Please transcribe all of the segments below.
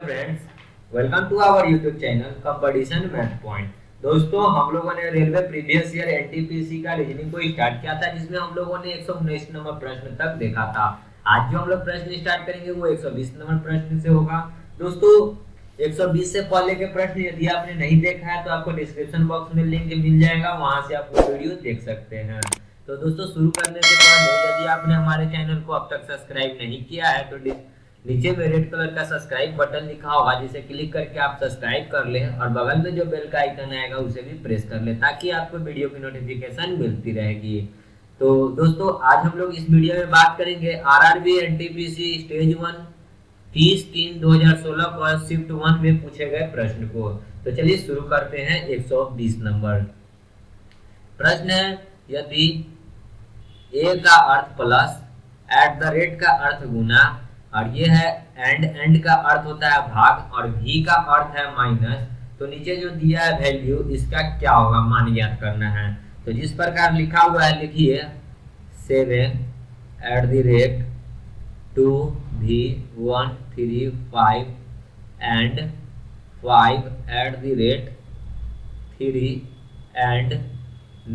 Friends, welcome to our YouTube channel competition math point. दोस्तों, हम लोगों ने रेलवे प्रीवियस ईयर एनटीपीसी का रीजनिंग को स्टार्ट किया था, जिसमें हम लोगों ने 119 नंबर प्रश्न तक देखा था। आज जो हम लोग प्रश्न स्टार्ट करेंगे वो 120 नंबर प्रश्न से होगा। दोस्तों, 120 से पहले के प्रश्न यदि आपने नहीं देखा है तो आपको डिस्क्रिप्शन बॉक्स में लिंक मिल जाएगा, वहां से आप वो वीडियो देख सकते हैं। तो दोस्तों, शुरू करने से पहले यदि आपने हमारे चैनल को अब तक सब्सक्राइब नहीं किया है तो नीचे में रेड कलर का सब्सक्राइब बटन लिखा होगा, जिसे क्लिक करके आप सब्सक्राइब कर लें और बगल में जो बेल का आइकन आएगा उसे भी प्रेस कर लें, ताकि आपको वीडियो की नोटिफिकेशन मिलती रहेगी। तो दोस्तों, आज हम लोग इस वीडियो में बात करेंगे आरआरबी एनटीपीसी स्टेज 1 30/3/2016 को शिफ्ट 1 में पूछे गए प्रश्न को। तो चलिए शुरू करते हैं। 120 नंबर प्रश्न है, यदि ए का अर्थ प्लस, एट द रेट का अर्थ गुना, और ये है एंड का अर्थ होता है भाग, और भी का अर्थ है माइनस, तो नीचे जो दिया है वैल्यू, इसका क्या होगा मान ज्ञात करना है। तो जिस प्रकार लिखा हुआ है लिखिए 7/2v135 एंड 5/3 एंड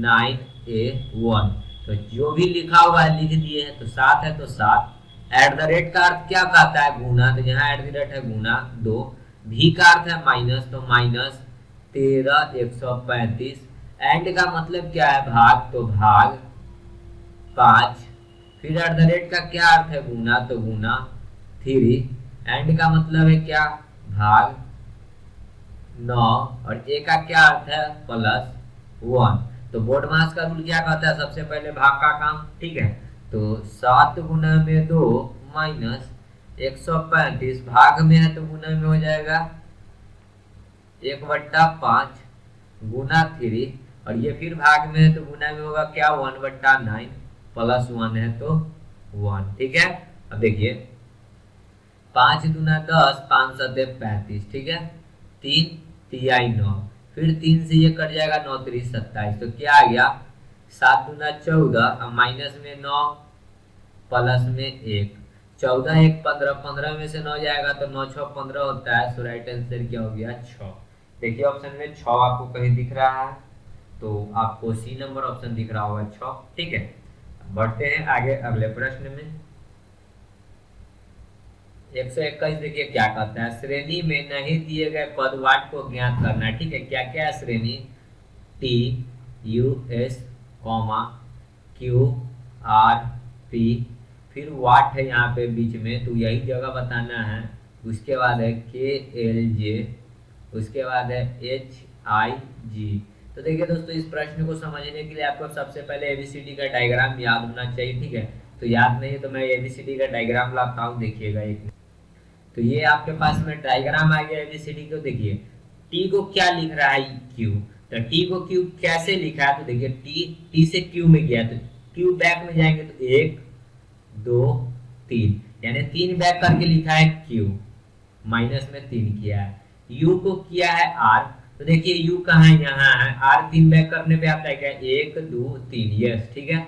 9a1। तो जो भी लिखा हुआ है लिख दिए हैं। तो 7 है तो 7। एट द रेट का अर्थ क्या कहता है गुना, तो यहाँ एट द रेट है गुना 2। भी का अर्थ है माइनस, तो माइनस 13 135। एंड का मतलब क्या है भाग, तो भाग 5। फिर एट द रेट का क्या अर्थ है गुना, तो गुना 3। एंड का मतलब है क्या, भाग 9। और ए का क्या अर्थ है प्लस 1। तो बोर्ड मास का रूल क्या कहता है, सबसे पहले भाग का काम, ठीक है। तो 7 गुना में 2 माइनस 135, भाग में है तो गुना में हो जाएगा 1/5 गुना 3, और ये फिर भाग में है तो गुना में होगा क्या 1/9 प्लस 1 है तो 1, ठीक है। अब देखिए 5 दूना 10, 5 7 35, ठीक है। 3 3 9, फिर 3 से ये कट जाएगा 9 3 27, तो क्या आ गया 7 दूना 14, अब माइनस में 9 प्लस में 1, 14 1 15, 15 में से 9 जाएगा तो 9 6 15 होता है। सो राइट आंसर क्या हो गया 6। देखिए ऑप्शन में 6 आपको कहीं दिख रहा है, तो आपको सी नंबर ऑप्शन दिख रहा होगा 6, ठीक है। बढ़ते हैं आगे अगले प्रश्न में। 121 देखिए क्या कहता है, श्रेणी में नहीं दिए गए पद वाट को ज्ञात करना है, ठीक है। क्या क्या है श्रेणी, T U S comma Q R P, फिर वाट है यहाँ पे बीच में, तो यही जगह बताना है। उसके बाद है के एल जे, उसके बाद है एच आई जी। तो देखिए दोस्तों, इस प्रश्न को समझने के लिए आपको सबसे पहले एबीसीडी का डायग्राम याद होना चाहिए, ठीक है। तो याद नहीं है तो मैं एबीसीडी का डायग्राम लाता हूँ, देखिएगा एक। तो ये आपके पास में डायग्राम आ गया एबीसीडी को। देखिए टी को क्या लिख रहा है क्यू, तो टी को क्यू कैसे लिखा है, तो देखिए टी से क्यू में गया, तो क्यू बैक में जाएंगे तो 1 2 3, यानी 3 बैक करके लिखा है क्यू, माइनस में 3 किया है। यू को किया है आर, तो देखिए यू कहाँ है, यहाँ है। आर 3 बैक करने पे आता है क्या 1 2 3, यस, ठीक है।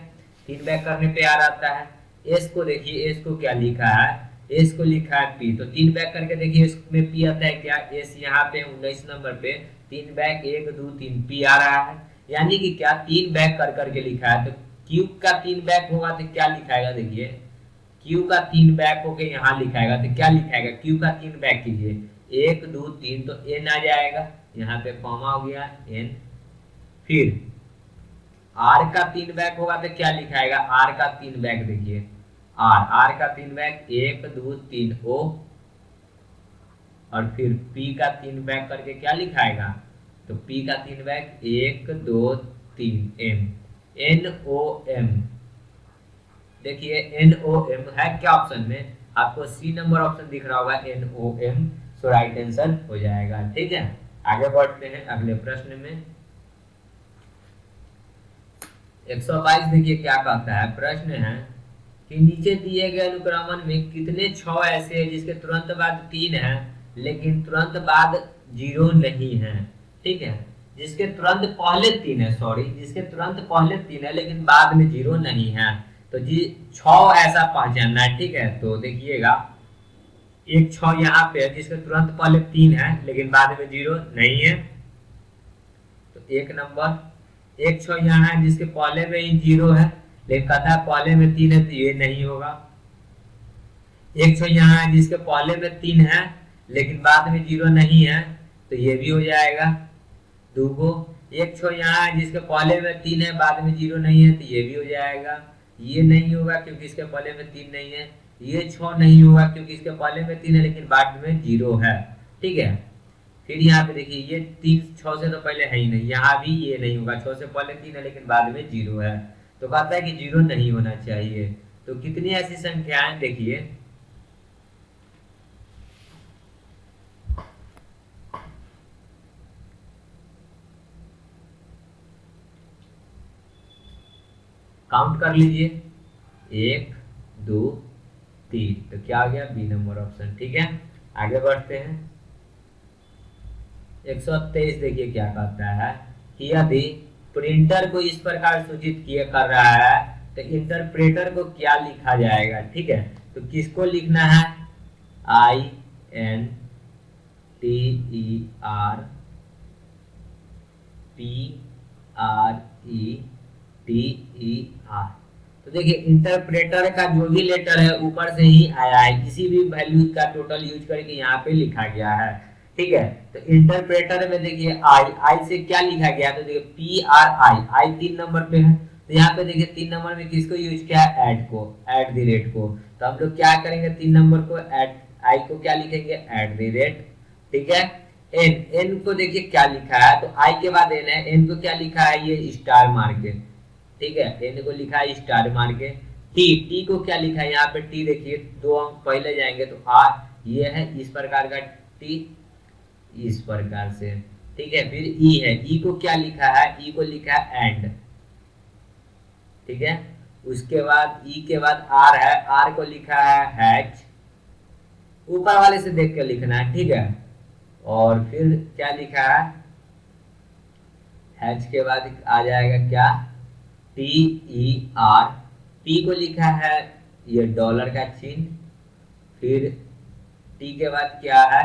3 बैक करने पे आर आता है। एस को देखिए, एस को क्या लिखा है, एस को लिखा है पी, तो 3 बैक करके देखिए इसमें पी आता है क्या, एस यहाँ पे 19 नंबर पे 3 बैक 1 2 3 पी आ रहा है, यानी कि क्या 3 बैक कर करके लिखा है। तो क्यू का 3 बैक होगा तो क्या लिखाएगा, देखिए क्यू का 3 बैक होके यहाँ लिखाएगा तो क्या लिखाएगा, क्यू का 3 बैक कीजिए 1 2 3, तो एन आ जाएगा, यहाँ पे कॉमा हो गया एन। फिर आर का 3 बैक होगा तो क्या लिखाएगा, आर का 3 बैक देखिए आर का 3 बैक 1 2 3 ओ, और फिर पी का 3 बैक करके क्या लिखाएगा, तो पी का 3 back 1 2 3 M, N O M. देखिए एन ओ एम है क्या ऑप्शन में, आपको सी नंबर ऑप्शन दिख रहा होगा एन ओ एम, सो राइट आंसर हो जाएगा, ठीक है। आगे बढ़ते हैं अगले प्रश्न में। 122 देखिए क्या कहता है, प्रश्न है कि नीचे दिए गए अनुक्रमण में कितने 6 ऐसे हैं जिसके तुरंत बाद 3 है लेकिन तुरंत बाद 0 नहीं है, ठीक है। जिसके तुरंत पहले 3 है, सॉरी, जिसके तुरंत पहले 3 है लेकिन बाद में 0 नहीं है, तो जी 6 ऐसा पहचानना है, ठीक है। तो देखिएगा एक 6 यहाँ पे है जिसके तुरंत पहले 3 है लेकिन बाद में 0 नहीं है, तो 1 नंबर। एक 6 यहाँ है जिसके पहले में ही 0 है लेकिन कहता है पहले में 3 है, तो ये नहीं होगा। एक 6 यहाँ है जिसके पहले में 3 है लेकिन बाद में 0 नहीं है, तो ये भी हो जाएगा। दूगो एक 6 यहाँ है जिसके पहले में 3 है बाद में 0 नहीं है, तो ये भी हो जाएगा। ये नहीं होगा क्योंकि इसके पहले में 3 नहीं है। ये 6 नहीं होगा क्योंकि इसके पहले में 3 है लेकिन बाद में 0 है, ठीक है। फिर यहाँ पे देखिए ये 3 6 से तो पहले है ही नहीं, यहाँ भी ये नहीं होगा, 6 से पहले 3 है लेकिन बाद में 0 है, तो कहता है कि 0 नहीं होना चाहिए। तो कितनी ऐसी संख्याएं देखिए, काउंट कर लीजिए, 1 2 3, तो क्या हो गया बी नंबर ऑप्शन, ठीक है। आगे बढ़ते हैं 123 देखिए क्या कहता है कि यदि प्रिंटर को इस प्रकार सूचित किया कर रहा है तो इंटरप्रेटर को क्या लिखा जाएगा, ठीक है। तो किसको लिखना है, INTERPRETER। तो देखिए इंटरप्रेटर का जो भी लेटर है ऊपर से ही आया है, किसी भी वैल्यू का टोटल यूज करके यहाँ पे लिखा गया है, ठीक है। तो इंटरप्रेटर में देखिए आई से क्या लिखा गया, तो देखिए PRI 3 नंबर पे है, तो यहाँ पे देखिए 3 नंबर में किसको यूज किया है, ऐड को, @ को। तो हम लोग क्या करेंगे, 3 नंबर को आई को क्या लिखेंगे, @, ठीक है। एन को देखिए क्या लिखा है, तो आई के बाद एन है, एन को क्या लिखा है, ये स्टार मार के, ठीक है। एन को लिखा है स्टार मार के। टी को क्या लिखा है, यहाँ पे टी देखिए 2 अंक पहले जाएंगे तो ये है इस प्रकार का टी, इस प्रकार से, ठीक है। फिर ई है, ई को क्या लिखा है, ई को लिखा है एंड, ठीक है। उसके बाद ई के बाद आर है, आर को लिखा है हैच, ऊपर वाले से देख के लिखना है, ठीक है। और फिर क्या लिखा है, हैच के बाद आ जाएगा क्या, TER, टी को लिखा है ये डॉलर का चिन्ह, फिर टी के बाद क्या है,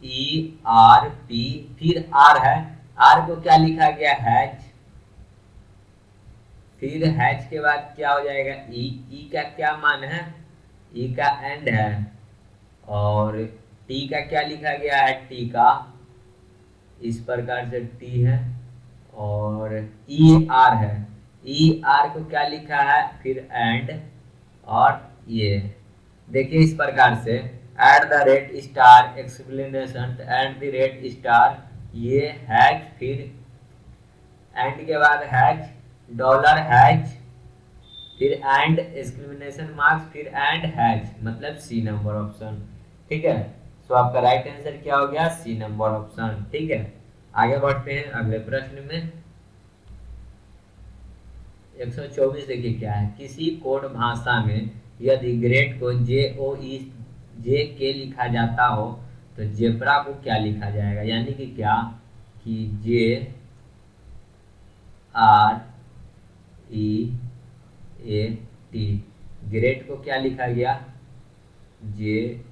ERP, फिर आर है, आर को क्या लिखा गया, हैच, फिर हैच के बाद क्या हो जाएगा, ई का क्या मान है, ई का एंड है, और टी का क्या लिखा गया है, टी का, इस प्रकार से टी है, और ER है, ER को क्या लिखा है, फिर एंड, और ये देखिए इस प्रकार से @ एक्सप्लेनेशन @ ये हैच, फिर एंड के बाद हैच, डॉलर हैच, फिर एंड एक्सक्लेमेशन मार्क्स, फिर एंड हैच, मतलब सी नंबर ऑप्शन, ठीक है। तो आपका राइट आंसर क्या हो गया, सी नंबर ऑप्शन, ठीक है। आगे बढ़ते हैं अगले प्रश्न में 124 देखिए क्या है, किसी कोड भाषा में यदि ग्रेड को JOEJ लिखा जाता हो तो जेब्रा को क्या लिखा जाएगा, यानी कि क्या कि GREAT, ग्रेड को क्या लिखा गया, JOEJK।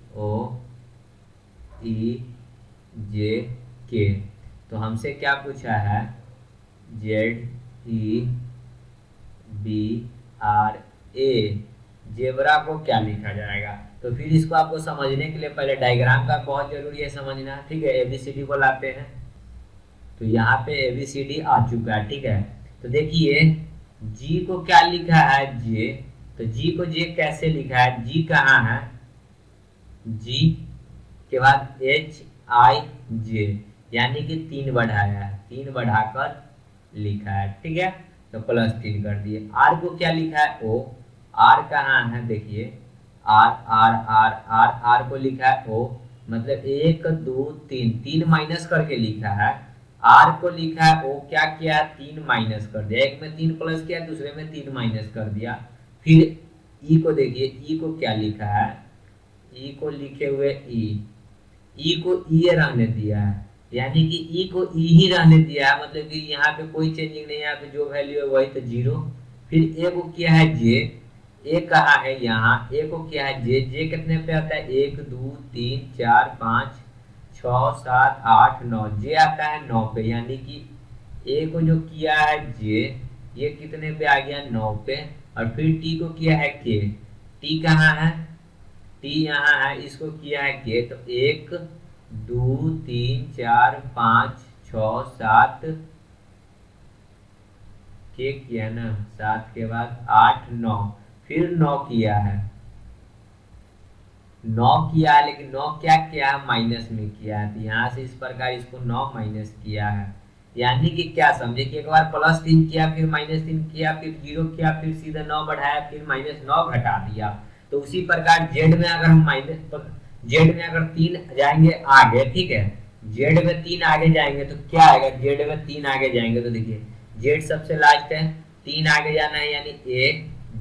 तो हमसे क्या पूछा है, ZEBRA, जेबरा को क्या लिखा जाएगा। तो फिर इसको आपको समझने के लिए पहले डायग्राम का बहुत जरूरी है समझना, ठीक है। ABCD को लाते हैं, तो यहाँ पे ABCD आ चुका है, ठीक है। तो देखिए जी को क्या लिखा है, जे, तो जी को जे कैसे लिखा है, जी कहाँ है, जी के बाद HIJ, यानी कि 3 बढ़ाया है, 3 बढ़ाकर लिखा है, ठीक है। तो +3 कर दिए। आर को क्या लिखा है, O, आर कहाँ है, देखिए आर को लिखा है O, मतलब 1 2 3 माइनस करके लिखा है। आर को लिखा है O, क्या किया, 3 माइनस कर दिया, एक में 3 प्लस किया, दूसरे में 3 माइनस कर दिया। फिर ई को देखिए, ई को क्या लिखा है, ई को लिखे हुए ई को ई रहने दिया है, यानी कि ई को ई ही रहने दिया है, मतलब कि यहाँ पे कोई चेंजिंग नहीं है, यहाँ पे जो वैल्यू है वही तो 0। फिर ए को किया है जे, ए कहाँ है यहाँ, ए को क्या है जे, जे कितने पे आता है 1 2 3 4 5 6 7 8 9, जे आता है 9 पे, यानी कि ए को जो किया है जे, ये कितने पे आ गया 9 पे, और फिर टी को किया है के, टी कहाँ है, टी यहाँ है, इसको किया है के, तो 1 2 3 4 5 6 7 के किया ना, 7 के बाद 8 9, फिर 9 किया है, 9 किया है, लेकिन 9 क्या किया है माइनस में किया है, तो यहाँ से इस प्रकार इसको 9 माइनस किया है, यानी कि क्या समझे कि एक बार +3 किया, फिर -3 किया, फिर 0 किया, फिर सीधा 9 बढ़ाया, फिर -9 घटा दिया। तो उसी प्रकार जेड में अगर हम जेड में अगर 3 जाएंगे आगे, ठीक है, जेड में 3 आगे जाएंगे तो क्या आएगा, जेड में 3 आगे जाएंगे तो देखिए जेड सबसे लास्ट है, 3 आगे जाना है, यानी ए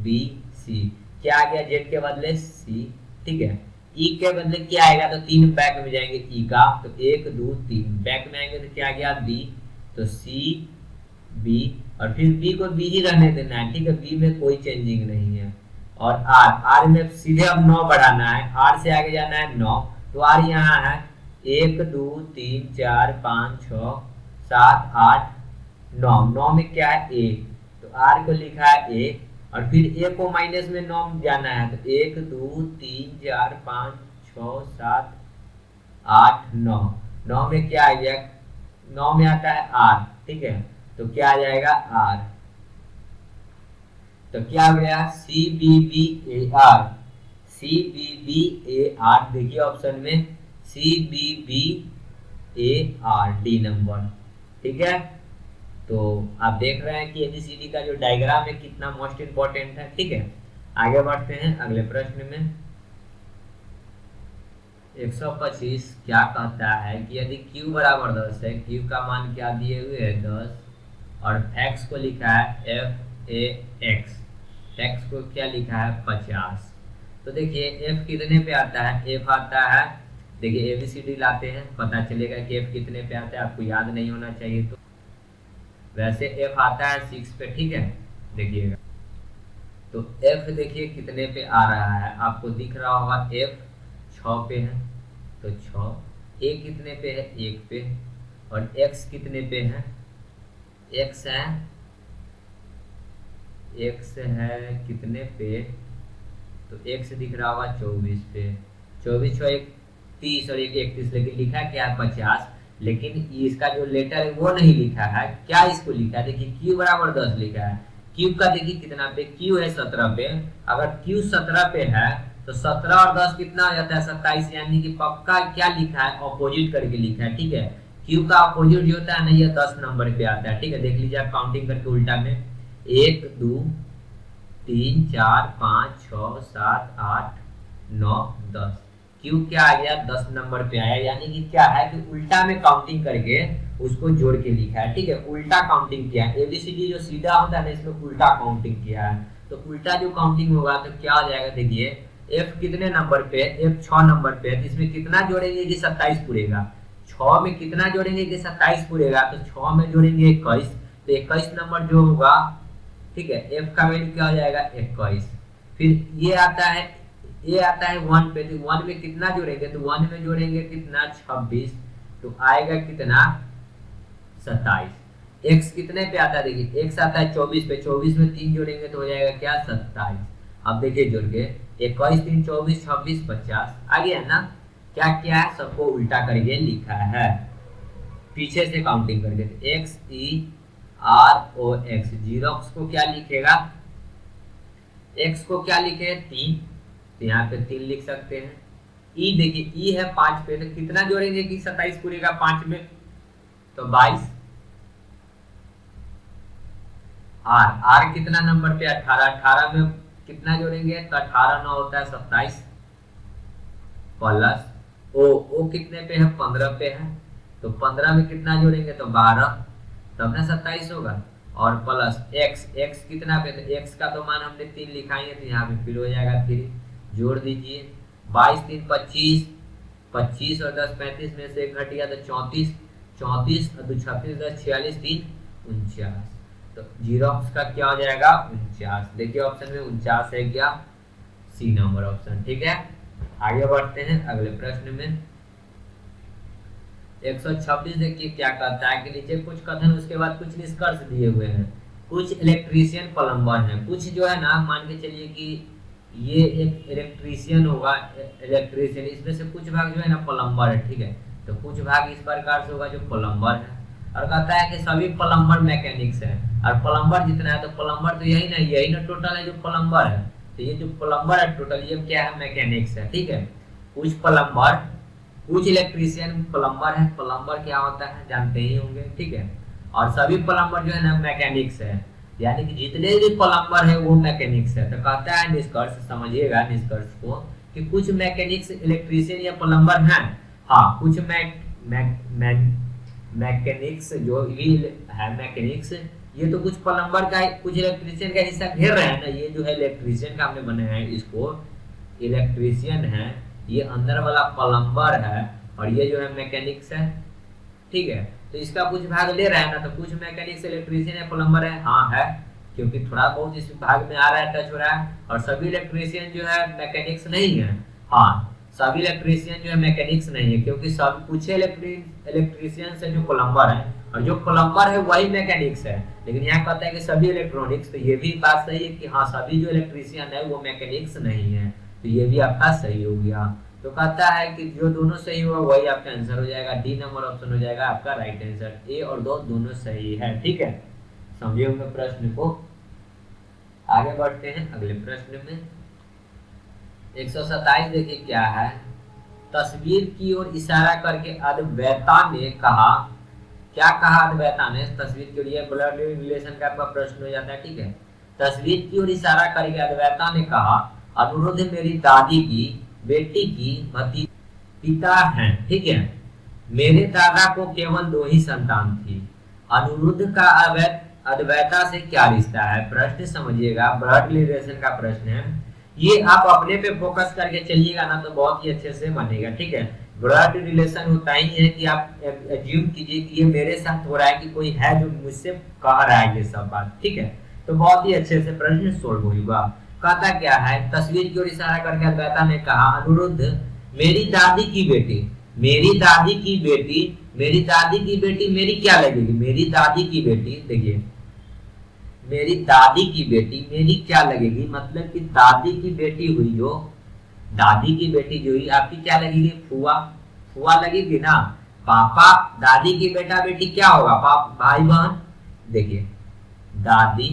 बी सी, क्या आ गया जेड के बदले सी, ठीक है, ई के बदले क्या आएगा, तो 3 बैक में जाएंगे ई का, तो 1 2 3 बैक में आएंगे तो क्या आ गया बी, तो सी बी, और फिर बी को बी ही रहने देना है, ठीक है, बी में कोई चेंजिंग नहीं है, और आर, आर में सीधे अब 9 बढ़ाना है, आर से आगे जाना है 9, तो आर यहाँ है 1 2 3 4 5 6 7 8 9, 9 में क्या है ए, तो आर को लिखा है ए, और फिर ए को माइनस में 9 जाना है, तो 1 2 3 4 5 6 7 8 9, 9 में क्या आ गया, 9 में आता है आर, ठीक है, तो क्या आ जाएगा आर, तो क्या हो गया C B B A R, C B B A R, देखिए ऑप्शन में C B B A R, D number, ठीक है। तो आप देख रहे हैं कि एबीसीडी का जो डायग्राम है कितना मोस्ट इंपॉर्टेंट है, ठीक है। आगे बढ़ते हैं अगले प्रश्न में। 125 क्या कहता है कि यदि q बराबर 10 है, q का मान क्या दिए हुए है 10, और x को लिखा है f a x, x को क्या लिखा है 50, तो देखिए f कितने पे आता है, f आता है, देखिए एबीसीडी लाते हैं पता चलेगा कि f कितने पे आता है, आपको याद नहीं होना चाहिए, तो वैसे f आता है 6 पे, ठीक है, देखिएगा तो f देखिए कितने पे आ रहा है, आपको दिख रहा होगा f 6 पे है, तो 6, a कितने पे है 1 पे, और x कितने पे है, x है, x है कितने पे, तो x दिख रहा होगा 24 पे, 24 6 1 30 और 1 31, लेकिन लिखा क्या है 50, लेकिन इसका जो लेटर है वो नहीं लिखा है, क्या इसको लिखा है, देखिए q बराबर 10 लिखा है, q का देखिए कितना पे, q है 17 पे, अगर q 17 पे है तो 17 और 10 कितना हो जाता है 27, यानी कि पक्का क्या लिखा है ऑपोजिट करके लिखा है, ठीक है, q का ऑपोजिट जो होता है ना ये 10 नंबर पे आता है, ठीक है, देख लीजिए आप काउंटिंग करके उल्टा में 1 2 3 4 5 6 7 8 9 10, क्यू क्या आ गया 10 नंबर पे आया, यानी कि क्या है कि उल्टा में काउंटिंग करके उसको जोड़ के लिखा है, ठीक है, उल्टा काउंटिंग किया है, एबीसीडी जो सीधा होता है ना इसमें उल्टा काउंटिंग किया है, तो उल्टा जो काउंटिंग होगा तो क्या हो जाएगा, देखिए एफ कितने नंबर पे, एफ 6 नंबर पे, तो इसमें कितना जोड़ेंगे कि 27 पूरेगा, 6 में कितना जोड़ेंगे कि 27 पूरेगा, तो 6 में जोड़ेंगे 21, तो 21 नंबर जो होगा, ठीक है, एफ का वैल्यू क्या हो जाएगा 21, फिर ये आता है, ये आता है 1 पे, तो 1 में कितना जोड़ेंगे, तो 1 में जोड़ेंगे कितना 26, तो आएगा कितना 27, x कितने पे आता है, देखिए x आता है 24 पे, 24 में 3 जोड़ेंगे तो हो जाएगा क्या 27, अब देखिए जोड़ के 21 3 24 26 50 आ गया ना, क्या क्या है सबको उल्टा करके लिखा है, पीछे से काउंटिंग करके, तो x e r o x, xerox को क्या लिखेगा, x को क्या लिखे 3, तो यहाँ पे 3 लिख सकते हैं, ई देखिए ई है 5 पे, तो कितना जोड़ेंगे कि 27 पूरेगा 5 में, तो 22, आर, आर कितना नंबर पे 18, 18 में कितना जोड़ेंगे, तो 18 9 होता है 27, प्लस ओ, ओ कितने पे है 15 पे है, तो 15 में कितना जोड़ेंगे तो 12, तब ना 27 होगा, और प्लस x, x कितना पे, तो x का तो मान हमने 3 लिखाएंगे, तो यहाँ पे फिर हो जाएगा 3, जोड़ दीजिए 22 3 25, 25 और 10 35 में से 1 घट गया तो 34, 34 और 2 36 10 46 3 49, तो जीरोक्स का क्या हो जाएगा 49। देखिए ऑप्शन में 49 है क्या, सी नंबर ऑप्शन। ठीक है, आगे बढ़ते हैं अगले प्रश्न में। 126 देखिए क्या कहता है कि नीचे कुछ कथन उसके बाद कुछ निष्कर्ष दिए हुए हैं। कुछ इलेक्ट्रीशियन प्लम्बर हैं, कुछ जो है ना मान के चलिए कि ये एक इलेक्ट्रीशियन होगा, इलेक्ट्रीशियन, इसमें से कुछ भाग जो है ना प्लम्बर है। ठीक है, तो कुछ भाग इस प्रकार से होगा जो प्लम्बर है, और कहता है कि सभी प्लम्बर मैकेनिक्स है, और प्लम्बर जितना है तो प्लम्बर तो यही ना टोटल है जो प्लम्बर है। तो ये जो प्लम्बर है टोटल ये क्या है, मैकेनिक्स है। ठीक है, कुछ प्लम्बर, कुछ इलेक्ट्रीशियन प्लम्बर है। प्लम्बर क्या होता है जानते ही होंगे। ठीक है, और सभी प्लम्बर जो है ना मैकेनिक्स है, यानी कि जितने भी प्लम्बर है वो मैकेनिक्स है। तो कहता है निष्कर्ष, समझिएगा निष्कर्ष को, कि कुछ मैकेनिक्स इलेक्ट्रीशियन या प्लम्बर हैं। हाँ, कुछ मैकेनिक्स जो भी है मैकेनिक्स, ये तो कुछ प्लम्बर का, कुछ इलेक्ट्रीशियन का हिस्सा घेर रहे हैं ना। ये जो है इलेक्ट्रीशियन का हमने बनाया है, इसको इलेक्ट्रीशियन है, ये अंदर वाला प्लम्बर है, और ये जो है मैकेनिक्स है। ठीक है, तो इसका कुछ भाग ले रहा है ना, तो कुछ मैकेनिक्स इलेक्ट्रीशियन है प्लम्बर है। हाँ है, क्योंकि थोड़ा बहुत इस भाग में आ रहा है, टच हो रहा है। और सभी इलेक्ट्रीशियन जो है मैकेनिक्स नहीं है। हाँ, सभी इलेक्ट्रीशियन जो है मैकेनिक्स नहीं है, क्योंकि सब कुछ इलेक्ट्रीशियन से जो प्लम्बर है, और जो प्लम्बर है वही मैकेनिक्स है। लेकिन यहाँ कहता है कि सभी इलेक्ट्रॉनिक्स, तो ये भी बात सही है कि हाँ सभी जो इलेक्ट्रीशियन है वो मैकेनिक्स नहीं है। तो ये भी आपका सही हो गया। तो कहता है कि जो दोनों सही हुआ वही आपका आंसर हो जाएगा, डी नंबर ऑप्शन हो जाएगा आपका राइट आंसर। ए और दो दोनों सही है। ठीक है, समझे होंगे प्रश्न को। आगे बढ़ते हैं अगले प्रश्न में। 127 देखिए क्या है, तस्वीर की ओर इशारा करके अद्वैता ने कहा। क्या कहा अद्वैता ने तस्वीर के लिए, ब्लड रिलेशन का आपका प्रश्न हो जाता है। ठीक है, तस्वीर की ओर इशारा करके अद्वैता ने कहा, अनुरुद्ध मेरी दादी की बेटी की भतीजी पिता हैं। ठीक है, मेरे दादा को केवल 2 ही संतान थी। अनुरुद्ध का अद्वैता से क्या रिश्ता है? प्रश्न समझिएगा, ब्लड रिलेशन का प्रश्न है। ये आप अपने पे फोकस करके चलिएगा ना तो बहुत ही अच्छे से बनेगा। ठीक है, ब्लड रिलेशन होता ही है कि आप एज्यूम कीजिए कि ये मेरे साथ हो रहा है, कि कोई है जो मुझसे कह रहा है ये सब बात। ठीक है, तो बहुत ही अच्छे से प्रश्न सोल्व होगा। कहता क्या है, तस्वीर की ओर इशारा करके अद्वैता ने कहा, अनुरुद्ध मेरी दादी की बेटी, मेरी दादी की बेटी, मेरी दादी की बेटी मेरी क्या लगेगी? मेरी दादी की बेटी, देखिए मेरी दादी की बेटी मेरी क्या लगेगी, मतलब कि दादी की बेटी हुई जो, दादी की बेटी जो हुई आपकी क्या लगेगी? फुआ, फुआ लगेगी ना। पापा, दादी की बेटा बेटी क्या होगा? भाई बहन। देखिए दादी,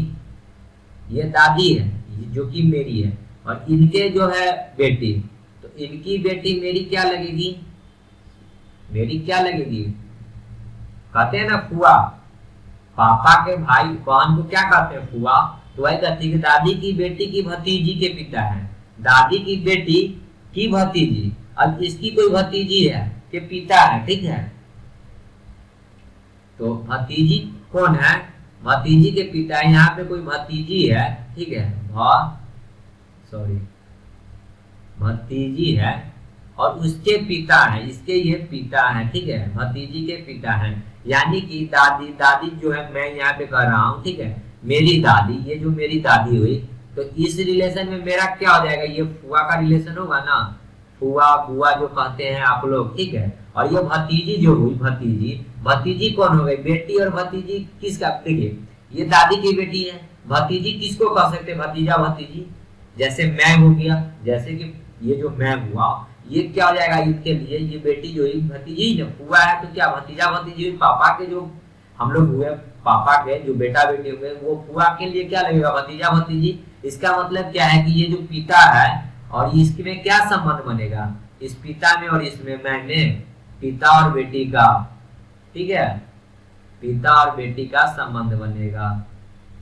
ये दादी है जो कि मेरी है, और इनके जो है बेटी, तो इनकी बेटी मेरी क्या लगेगी? मेरी क्या लगेगी? कहते हैं ना फुआ, पापा के भाई बहन को क्या कहते हैं? फुआ। तो वही कहती है कि दादी की बेटी की भतीजी के पिता है, दादी की बेटी की भतीजी, अब इसकी कोई भतीजी है के पिता है। ठीक है, तो भतीजी कौन है? भतीजी के पिता है, यहाँ पे कोई भतीजी है। ठीक है, भतीजी है और उसके पिता है, इसके ये पिता है। ठीक है, भतीजी के पिता है, यानी कि दादी, दादी जो है मैं यहाँ पे कर रहा हूँ। ठीक है, मेरी दादी, ये जो मेरी दादी हुई, तो इस रिलेशन में मेरा क्या हो जाएगा? ये फुआ का रिलेशन होगा ना, फुआ बुआ जो कहते हैं आप लोग। ठीक है, और ये भतीजी जो हुई, भतीजी, भतीजी कौन हो गई? बेटी और भतीजी किसका? देखिए ये दादी की बेटी है, भतीजी किसको कह सकते? भतीजा भतीजी, जैसे मैं हो गया, जैसे कि ये जो मैं हुआ, ये क्या हो जाएगा इनके लिए? ये बेटी जो हुई भतीजी जब फुआ है तो क्या भतीजा भतीजी हुई? पापा के जो हम लोग हुए, पापा के जो बेटा बेटी हुए, वो फुआ के लिए क्या लगेगा? भतीजा भतीजी। इसका मतलब क्या है कि ये जो पिता है और इसमें क्या संबंध बनेगा? इस पिता में और इसमें मैंने, पिता और बेटी का। ठीक है, पिता और बेटी का संबंध बनेगा,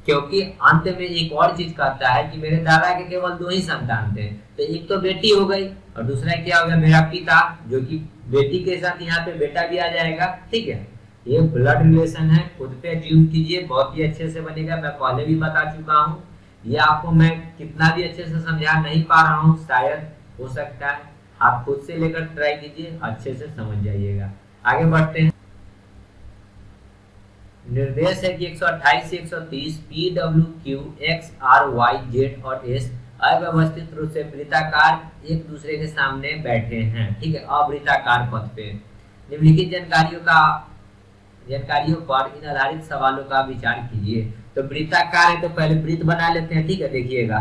क्योंकि अंत में एक और चीज कहता है कि मेरे दादा के केवल 2 ही संतान थे। तो एक तो बेटी हो गई और दूसरा क्या हो गया? मेरा पिता, जो कि बेटी के साथ यहाँ पे बेटा भी आ जाएगा। ठीक है, ये ब्लड रिलेशन है, खुद पे एज्यूम कीजिए, बहुत ही अच्छे से बनेगा। मैं पहले भी बता चुका हूँ, ये आपको मैं कितना भी अच्छे से समझा नहीं पा रहा हूँ, शायद हो सकता है आप खुद से लेकर ट्राई कीजिए, अच्छे से समझ जाइएगा। आगे बढ़ते हैं निर्देश है कि 128 से 130 P W Q X R Y Z और एस अव्यवस्थित रूप से वृत्ताकार एक दूसरे के सामने बैठे हैं, ठीक है, अवृत्ताकार पथ पे। निम्नलिखित जानकारियों पर इन आधारित सवालों का विचार कीजिए। तो वृत्ताकार है तो पहले वृत्त बना लेते हैं, ठीक है, देखिएगा।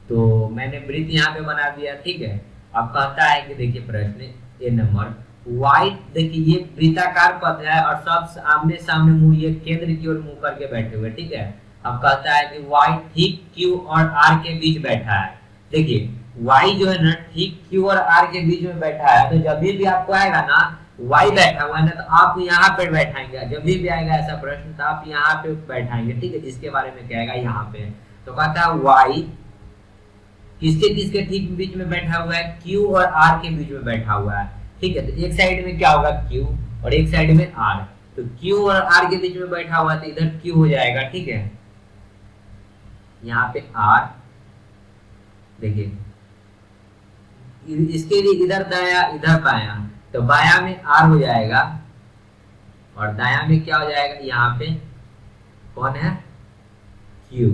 तो मैंने वृत्त यहाँ पे बना दिया, ठीक है। अब कहता है कि देखिए प्रश्न ए नंबर वाई, देखिए ये वृत्ताकार पथ है और सब आमने सामने मुंह ये केंद्र की ओर मुंह करके बैठे हुए, ठीक है। अब कहता है कि y ठीक q और r के बीच बैठा है। देखिए y जो है ना ठीक q और r के बीच में बैठा है, तो जब भी आपको आएगा ना y बैठा हुआ है ना, तो आप यहाँ पे बैठाएंगे। जब भी आएगा ऐसा प्रश्न तो आप यहाँ पे बैठाएंगे, ठीक है, जिसके बारे में कहेगा यहाँ पे। तो कहता है y किसके किसके ठीक बीच में बैठा हुआ है, q और r के बीच में बैठा हुआ है, ठीक है। तो एक साइड में क्या होगा q और एक साइड में r, तो q और r के बीच में बैठा हुआ है तो इधर q हो जाएगा, ठीक है। यहाँ पे r, देखिए इसके लिए इधर दाया इधर बाया, तो बाया में r हो जाएगा और दाया में क्या हो जाएगा, यहाँ पे कौन है q,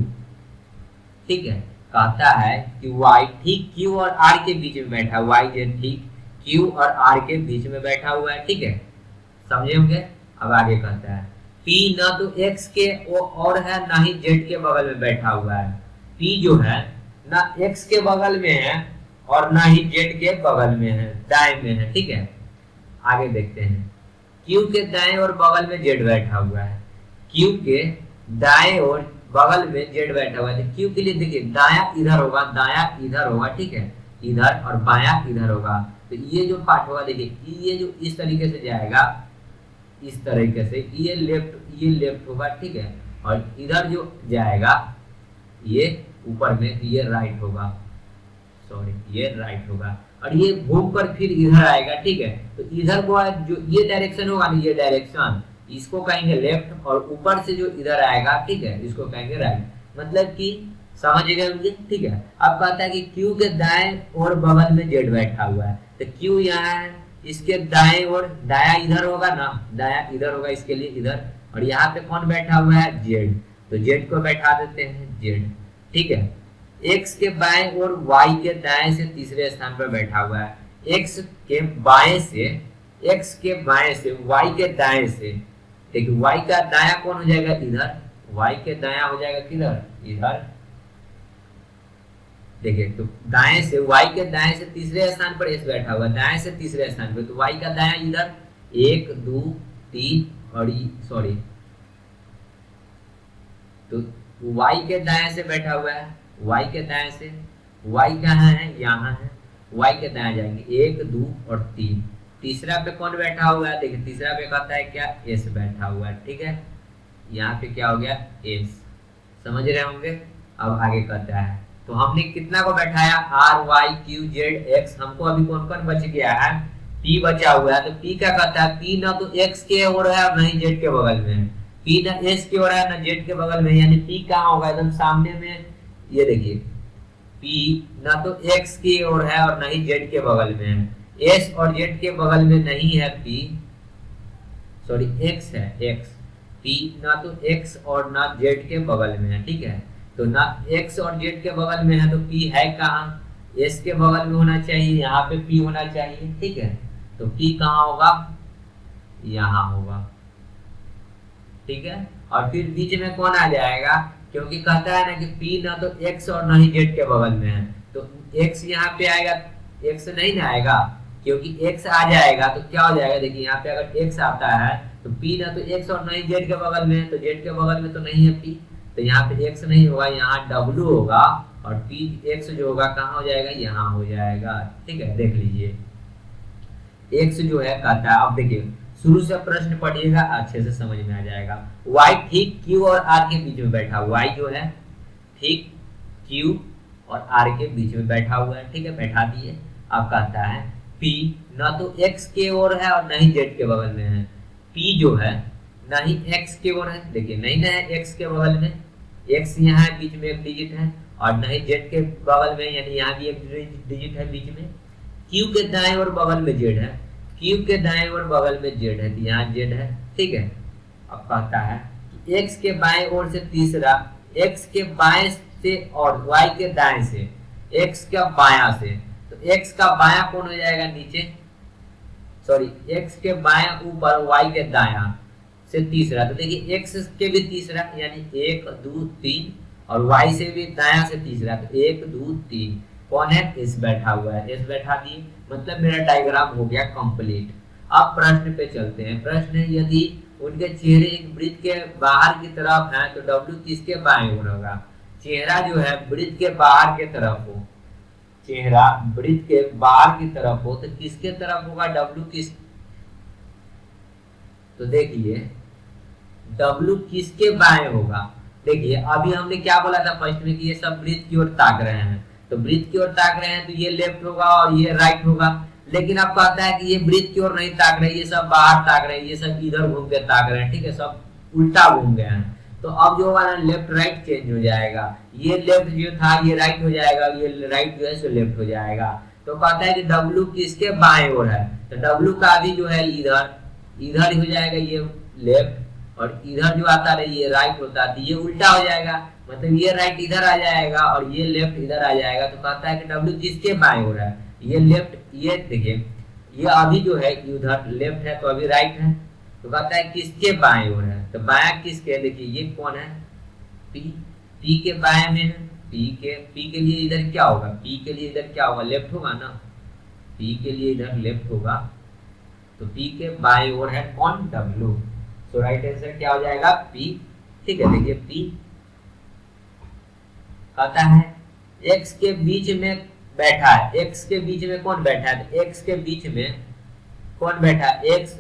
ठीक है। कहता है कि y ठीक q और r के बीच में बैठा, y जो ठीक q और r के बीच में बैठा हुआ है, ठीक है, समझे होंगे। अब आगे कहता है P न तो x के और है ना ही z के बगल में बैठा हुआ है। P जो है ना x के बगल में है और ना ही z के बगल में है, दाएं में है, ठीक है। आगे देखते हैं Q के दाएं और बगल में z बैठा हुआ है, Q के दाएं और बगल में z बैठा हुआ है। Q के लिए देखिए दाया इधर होगा, दाया इधर होगा, ठीक है, इधर, और बाया इधर होगा। तो ये जो पार्ट होगा देखिए ये जो इस तरीके से जाएगा, इस तरीके से ये लेफ्ट होगा, ठीक है, और इधर जो जाएगा ये ऊपर में ये राइट होगा, सॉरी ये राइट होगा, और ये घूम कर फिर इधर आएगा, ठीक है। तो इधर को जो ये डायरेक्शन होगा ना, ये डायरेक्शन इसको कहेंगे लेफ्ट, और ऊपर से जो इधर आएगा, ठीक है, इसको कहेंगे राइट। मतलब कि समझ गए मुझे, ठीक है। अब कहता है कि Q के दाएं और बगल में Z बैठा हुआ है, तो Q यहाँ है, इसके दाएं और दाया इधर होगा ना, दाया इधर होगा, इसके लिए इधर, और यहाँ पे कौन बैठा हुआ है Z, तो Z को बैठा देते हैं Z, ठीक है। X के बाएं और Y के दाएं से तीसरे स्थान पर बैठा हुआ है। X के बाएं से Y के दाएं से, देखिए Y का दाया कौन हो जाएगा इधर, Y के दाया हो जाएगा किधर, इधर, देखिए। तो दाएं से Y के दाएं से तीसरे स्थान पर S बैठा हुआ है, दाएं से तीसरे स्थान पर, तो Y का दाया इधर 1 2 3 और सॉरी, तो Y के दाएं से बैठा हुआ है, Y के दाएं से, Y कहाँ है, यहाँ है, Y के दाएं जाएंगे 1 2 और 3, तीसरा पे कौन बैठा हुआ है, देखिए तीसरा पे कहता है क्या, S बैठा हुआ है, ठीक है। यहाँ पे क्या हो गया S, समझ रहे होंगे। अब आगे कहता है, तो हमने कितना को बैठाया, R Y Q Z X, हमको अभी कौन कौन बच गया है, P बचा हुआ है। तो P क्या कहता है, P ना तो X के ओर है और ना ही Z के बगल में है, P ना S के ओर है ना Z के बगल में, यानी P कहाँ होगा, एकदम सामने में। ये देखिए P ना तो X की ओर है और ना ही Z के बगल में है, S और Z के बगल में नहीं है P, सॉरी X है, X, P ना तो X और ना Z के बगल में है, ठीक है। तो ना X और Z के बगल में है, तो P है कहाँ, S के बगल में होना चाहिए, यहाँ पे P होना चाहिए, ठीक है। तो P कहाँ होगा, यहाँ होगा, ठीक है। और फिर बीच में कौन आ जाएगा, क्योंकि कहता है ना कि P ना तो X और ना ही Z के बगल में है, तो X यहाँ पे आएगा, X नहीं ना आएगा, क्योंकि X आ जाएगा तो क्या हो जाएगा, देखिए यहाँ पे अगर X आता है तो P ना तो X और ना ही Z के बगल में है, तो Z के बगल में तो नहीं है P, तो यहाँ पे X नहीं होगा, यहाँ W होगा, और X जो होगा कहाँ हो जाएगा, यहाँ हो जाएगा, ठीक है। देख लीजिए X जो है कहता है, अब देखिए शुरू से प्रश्न पढ़िएगा, अच्छे से समझ में आ जाएगा। Y ठीक Q और R के बीच में बैठा, Y जो है ठीक Q और R के बीच में बैठा हुआ है, ठीक है, बैठा दिए। अब कहता है P ना तो X के ओर है और ना ही Z के बगल में है, P जो है ना ही X के ओर है, देखिए नहीं ना है X के बगल में, X यहाँ है बीच में एक डिजिट है, और ना ही Z के बगल में, यानी यहाँ भी एक डिजिट है बीच में। Q के दाएं और बगल में Z है, Q के दाएं और बगल में Z है, तो यहाँ Z है, ठीक है। अब कहता है कि x के बाएं ओर से तीसरा, x के बाएं से और y के दाएं से, x का बायां से, तो x का बायां कौन हो जाएगा नीचे, सॉरी x के बायां ऊपर y के दायां से तीसरा, तो देखिए x के भी तीसरा यानी 1 2 3 और y से भी दायां से तीसरा, तो 1 2 3 कौन है, s बैठा हुआ है, s बैठा दिए, मतलब मेरा डायग्राम हो गया कंप्लीट। अब प्रश्न पे चलते हैं। प्रश्न है यदि उनके चेहरे एक वृत्त के बाहर की तरफ है तो W किसके बाएं ओर होगा। चेहरा जो है वृत्त के बाहर के तरफ हो, चेहरा वृत्त के बाहर की तरफ हो तो किसके तरफ होगा, W किस, तो देखिए W किसके बाएं होगा। देखिए अभी हमने क्या बोला था फर्स्ट में कि ये सब वृत्त की ओर ताक रहे हैं, तो वृत्त की ओर ताक रहे हैं तो ये लेफ्ट होगा और ये राइट होगा, लेकिन अब कहता है कि ये वृत्त की ओर नहीं ताक रहे, ये सब बाहर ताक रहे हैं, ये सब इधर घूम के ताक रहे हैं, ठीक है, सब उल्टा घूम गए हैं। तो अब जो होगा ना लेफ्ट राइट चेंज हो जाएगा, ये लेफ्ट जो था ये राइट हो जाएगा, ये राइट जो है सो लेफ्ट हो जाएगा। तो कहता है कि W किसके बाएं ओर है, तो W का भी जो है इधर इधर हो जाएगा, ये लेफ्ट, और इधर जो आता है ये राइट होता है, तो ये उल्टा हो जाएगा, मतलब ये राइट इधर आ जाएगा और ये लेफ्ट इधर आ जाएगा। तो कहता है कि W किसके बाएं ओर है, ये लेफ्ट, ये देखिए ये अभी जो है उधर लेफ्ट है तो अभी राइट है, तो कहता है किसके बाएं ओर है, तो बायां किसके, देखिए ये कौन है, P, P के बाएं में है, P के लिए इधर क्या होगा, P के लिए इधर क्या होगा, लेफ्ट होगा ना, P के लिए इधर लेफ्ट होगा, तो P के बाएं ओर है कौन, W, तो राइट आंसर क्या हो जाएगा P, ठीक है। देखिए P कहता है x के बीच में बैठा है, x के बीच में कौन बैठा है, तो x के बीच में कौन बैठा है, x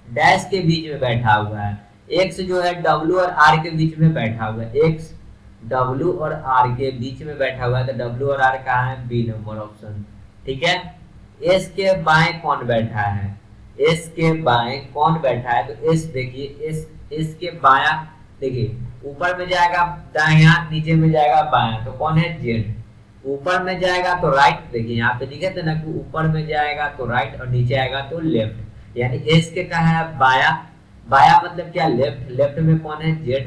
डैश के बीच में बैठा हुआ है, x जो है W और R के बीच में बैठा हुआ है, x W और R के बीच में बैठा हुआ है, तो W और R कहाँ है, बी नंबर ऑप्शन, ठीक है। s के बाएं कौन बैठा है, s के बाएं कौन बैठा है, तो s देखिए s के बायां, देखिए ऊपर में जाएगा दायां, नीचे में जाएगा बायां, तो कौन है z, ऊपर में जाएगा तो राइट, देखिए यहाँ पे लिखे थे ना कि ऊपर में जाएगा तो राइट और नीचे आएगा तो लेफ्ट, यानी s के कहा है बाया, बाया मतलब क्या, लेफ्ट, लेफ्ट में कौन है z,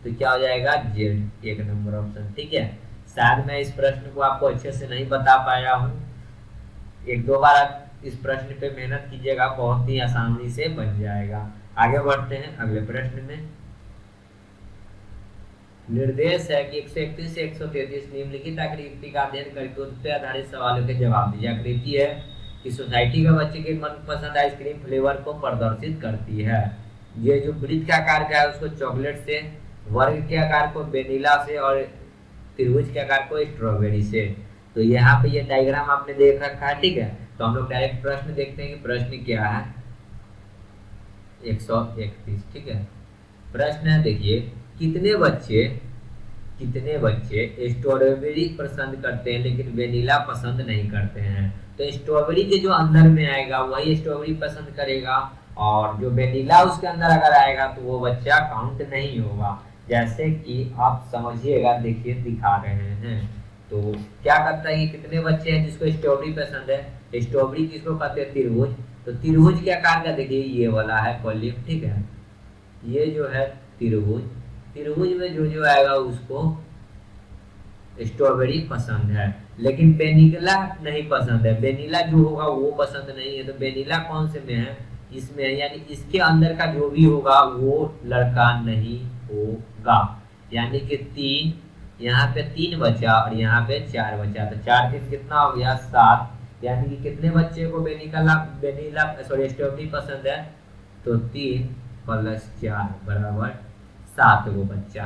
तो क्या हो जाएगा z, एक नंबर ऑप्शन, ठीक है। शायद मैं इस प्रश्न को आपको अच्छे से नहीं बता पाया हूँ, एक दो बार इस प्रश्न पे मेहनत कीजिएगा, बहुत ही आसानी से बन जाएगा। आगे बढ़ते हैं अगले प्रश्न में। निर्देश है कि 131 से 133 निम्नलिखित आकृति का अध्ययन करके उस पर आधारित सवालों के जवाब दीजिए। आकृति है कि सोसाइटी का बच्चे के मनपसंद आइसक्रीम फ्लेवर को प्रदर्शित करती है। ये जो वृत्त के आकार का है उसको चॉकलेट से, वर्ग के आकार को वेनिला से और त्रिभुज के आकार को स्ट्रॉबेरी से। तो यहाँ पे ये डायग्राम आपने देख रखा है, ठीक है। तो हम लोग डायरेक्ट प्रश्न देखते हैं कि प्रश्न क्या है। 131, ठीक है। प्रश्न है देखिए, कितने बच्चे स्ट्रॉबेरी पसंद करते हैं लेकिन वेनिला पसंद नहीं करते हैं। तो स्ट्रॉबेरी के जो अंदर में आएगा वही स्ट्रॉबेरी पसंद करेगा, और जो वेनिला उसके अंदर अगर आएगा तो वो बच्चा काउंट नहीं होगा। जैसे कि आप समझिएगा, देखिए दिखा रहे हैं। तो क्या करता है कि कितने बच्चे हैं जिसको स्ट्रॉबेरी पसंद है, स्ट्रॉबेरी किसको कहते हैं, त्रिभुज। तो त्रिभुज के आकार का देखिए ये वाला है कॉलम, ठीक है। ये जो है त्रिभुज, त्रिभुज में जो आएगा उसको स्ट्रॉबेरी पसंद है, लेकिन वेनिला नहीं पसंद है। वेनिला जो होगा वो पसंद नहीं है। तो वेनिला कौन से में है, इसमें है, यानी इसके अंदर का जो भी होगा वो लड़का नहीं होगा। यानी कि 3, यहाँ पे 3 बचा और यहाँ पे 4 बचा। तो 4 3 कितना हो गया, 7। यानी कि कितने बच्चे को वेनिला स्ट्रॉबेरी पसंद है, तो 3 + 4 बराबर 7 गो बच्चा,